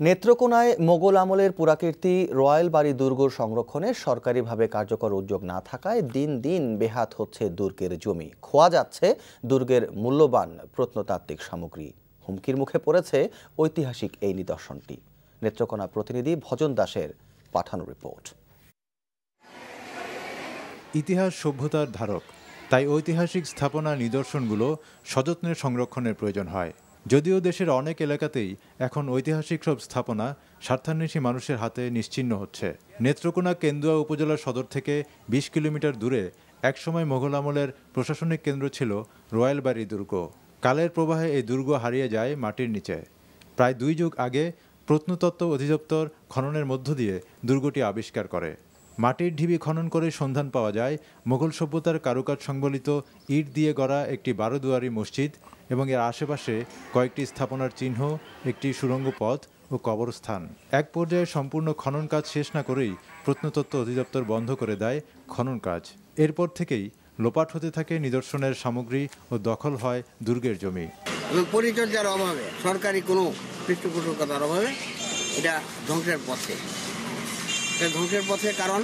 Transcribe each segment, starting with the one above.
নেত্রকোনায় মোগল আমলের পুরাকীর্তি রয়্যাল বাড়ি দুর্গ সংরক্ষণে সরকারিভাবে কার্যকর উদ্যোগ না থাকায় দিন দিন বেহাত হচ্ছে দুর্গের জমি। খোয়া যাচ্ছে দুর্গের মূল্যবান প্রত্নতাত্ত্বিক সামগ্রী। হুমকির মুখে পড়েছে ঐতিহাসিক এই নিদর্শনটি। নেত্রকোনা প্রতিনিধি ভজন দাসের পাঠানো রিপোর্ট। ইতিহাস সভ্যতার ধারক, তাই ঐতিহাসিক স্থাপনা নিদর্শনগুলো সযত্নে সংরক্ষণের প্রয়োজন হয়। যদিও দেশের অনেক এলাকাতেই এখন ঐতিহাসিক সব স্থাপনা স্বার্থান্বেষী মানুষের হাতে নিশ্চিহ্ন হচ্ছে। নেত্রকোনা কেন্দুয়া উপজেলা সদর থেকে ২০ কিলোমিটার দূরে একসময় মোগল আমলের প্রশাসনিক কেন্দ্র ছিল রয়্যাল বাড়ি দুর্গ। কালের প্রবাহে এই দুর্গ হারিয়ে যায় মাটির নিচে। প্রায় ২ যুগ আগে প্রত্নতত্ত্ব অধিদপ্তর খননের মধ্য দিয়ে দুর্গটি আবিষ্কার করে। মাটির ঢিবি খনন করে সন্ধান পাওয়া যায় মোগল সভ্যতার কারুকাজ সংবলিত ইট দিয়ে গড়া একটি ১২ দুয়ারি মসজিদ এবং এর আশেপাশে কয়েকটি স্থাপনার চিহ্ন, একটি সুড়ঙ্গ পথ ও কবরস্থান। এক পর্যায়ে সম্পূর্ণ খনন কাজ শেষ না করেই প্রত্নতত্ত্ব অধিদপ্তর বন্ধ করে দেয় খনন কাজ। এরপর থেকেই লোপাট হতে থাকে নিদর্শনের সামগ্রী ও দখল হয় দুর্গের জমি। পরিচর্যার অভাবে, সরকারি কোনো পৃষ্ঠপোষকতার অভাবে এটা ধ্বংসের পথে, কারণ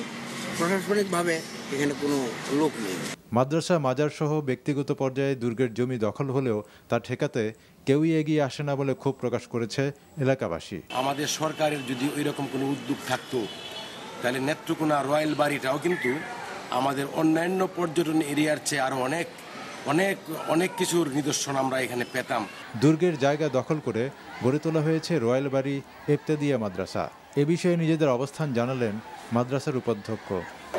প্রশাসনিকভাবে এখানে কোনো লোক নেই। মাদ্রাসা, মাজার সহ ব্যক্তিগত পর্যায়ে দুর্গের জমি দখল হলেও তা ঠেকাতে কেউই এগিয়ে আসে না বলে ক্ষোভ প্রকাশ করেছে এলাকাবাসী। আমাদের সরকারের যদি ওই রকম কোনো উদ্যোগ থাকতো তাহলে নেত্রকোনা রয়্যাল বাড়িটাও কিন্তু আমাদের অন্যান্য পর্যটন এরিয়ার চেয়ে আরও অনেক কিছুর নিদর্শন আমরা এখানে পেতাম। দুর্গের জায়গা দখল করে গড়ে তোলা হয়েছে রয়্যাল বাড়ি ইবতেদাইয়া মাদ্রাসা। এ বিষয়ে নিজেদের অবস্থান জানালেন মাদ্রাসার উপাধ্যক্ষ।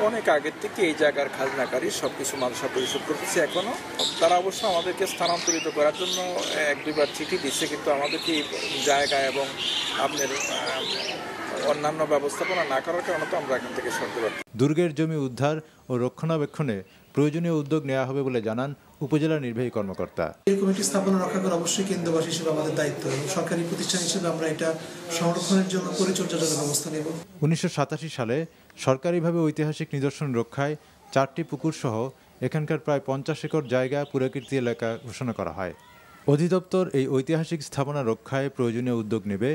অনেক আগের থেকে এই জায়গার খাজনাকারী সবকিছু মাদ্রাসা পরিশোধ করতেছে। এখনো তারা অবশ্য আমাদেরকে স্থানান্তরিত করার জন্য ১-২বার চিঠি দিচ্ছে, কিন্তু আমাদেরকে জায়গা এবং আপনার অন্যান্য ব্যবস্থাপনা না করার কারণে তো আমরা এখান থেকে সরতে পারি। দুর্গের জমি উদ্ধার ও রক্ষণাবেক্ষণে প্রয়োজনীয় উদ্যোগ নেওয়া হবে বলে জানান উপজেলা নির্বাহী কর্মকর্তা। এরকম একটি স্থাপনা রক্ষা করা অবশ্যই কেন্দ্রবাসী হিসেবে আমাদের দায়িত্ব। সরকারি প্রতিষ্ঠান হিসেবে আমরা এটা সংরক্ষণের জন্য পরিচর্যার জন্য ব্যবস্থা নেব। ১৯৮৭ সালে সরকারিভাবে ঐতিহাসিক নিদর্শন রক্ষায় ৪টি পুকুর সহ এখানকার প্রায় ৫০ একর জায়গা পুরাকীর্তি এলাকা ঘোষণা করা হয়। অধিদপ্তর এই ঐতিহাসিক স্থাপনা রক্ষায় প্রয়োজনীয় উদ্যোগ নেবে,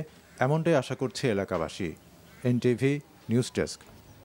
এমনটাই আশা করছে এলাকাবাসী। NTV news desk.